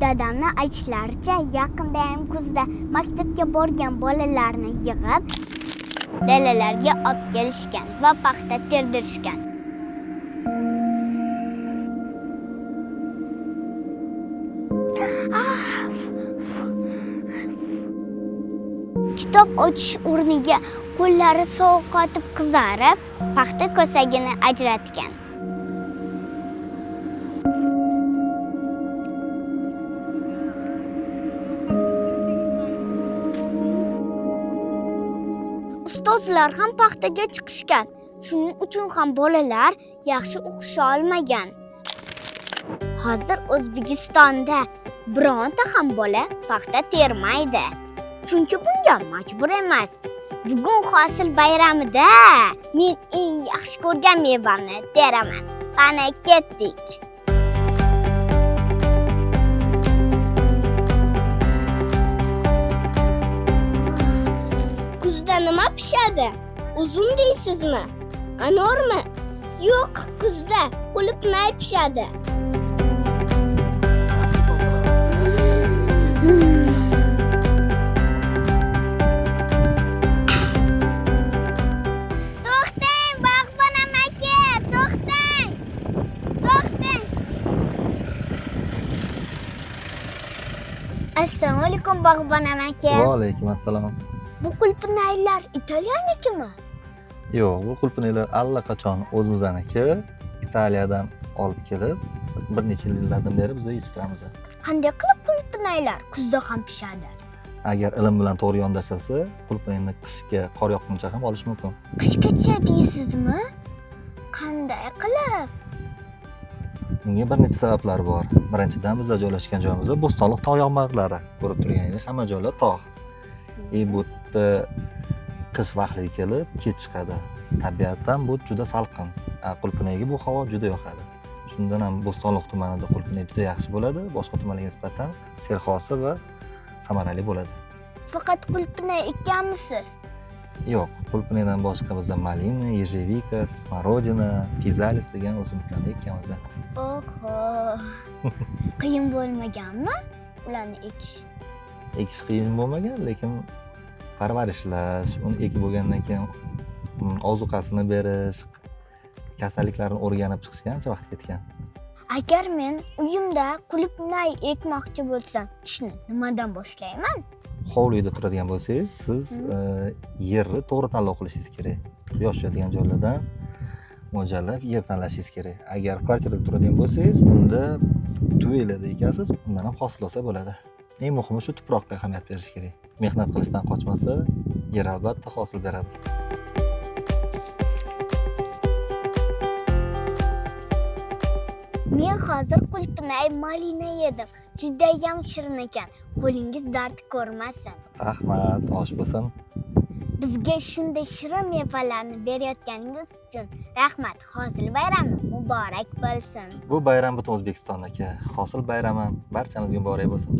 Dadamni aytishlaricha, yaqinda ham kuzda maktabga borgan bolalarni yig'ib, dalalarga olib kelishgan va paxta terdirishgan. Kitob ochish o'rniga qo'llari sovuq qotib qizarib, paxta ko'sagini ajratgan. Ustozlar ham paxtaga chiqishgan. Shuning uchun ham bolalar yaxshi o'qisha olmagan. Hozir O'zbekistonda bironta ham bola paxta termaydi. Chunki bunga majbur emas. Bugun hosil bayramida men eng yaxshi ko'rgan mevamni teraman. Qani ketdik. Kuzda nima pishadi? Uzum deysizmi? Anormi? Yo'q, kuzda qulupnay pishadi. To'xtang, Bog'bon amaki, to'xtang. Assalomu alaykum, Bog'bon amaki. Va alaykum assalom. Bu qulupnaylar Italiyanikimi? Yo'q, bu qulupnaylar allaqachon o'zimizdaniki, Italiyadan olib kelib, bir necha yillardan beri biz yetishtiramiz. Qanday qilib qulupnaylar kuzda ham pishadi? Agar ilm bilan to'g'ri yondashilsa, qulupnayni qishga qor yoqquncha ham olish mumkin. Qishgacha deysizmi? Qanday qilib? Bunga bir necha sabablar bor. Birinchidan, biz joylashgan joyimizda Bo'stonliq tog' yog'moqlari, ko'rib turganingiz hamma joylar tog'. Bu qish vaqtiga kelib kech chiqadi. Tabiatan bu juda salqin. Qulupnayga bu havo juda yoqadi. Shundan ham Bo'stonliq tumanida qulupnay juda yaxshi bo'ladi, boshqa tumanlarga nisbatan serhosil va samarali bo'ladi. Faqat qulupnay ekkanmisiz? Yo'q, qulupnaydan boshqa bizda malina, yejevika, smorodina, fizalis degan o'simliklarni ekkanmiz. Oho. Qiyin bo'lmaganmi ularni ekish? Ekish qiyin bo'lmagan, lekin parvarishlash, uni ekib bo'lgandan keyin ozuqasini berish, kasalliklarni o'rganib chiqishga ancha vaqt ketgan. Agar men uyimda qulupnay ekmoqchi bo'lsam, ishni nimadan boshlayman? Hovlida turadigan bo'lsangiz, siz yerni to'g'ri tanlov qilishingiz kerak. Quyosh tushadigan joylardan mo'ljallab yer tanlashingiz kerak. Agar kvartirada turadigan bo'lsangiz, bunda tuvelada ekansiz, undan ham hosil olsa bo'ladi. Eng muhimi shu tuproqqa ahamiyat berish kerak. Mehnat qilishdan qochmasa, yer albatta hosil beradi. Men hozir qulupnay malina yedim. Juda ham shirin ekan. Qo'lingiz dard ko'rmasin. Rahmat, osh bo'lsin. Bizga shunday shirin mevalarni berayotganingiz uchun rahmat. Hosil bayrami muborak bo'lsin. Bu bayram butun O'zbekistondagi hosil bayrami barchamizga muborak bo'lsin.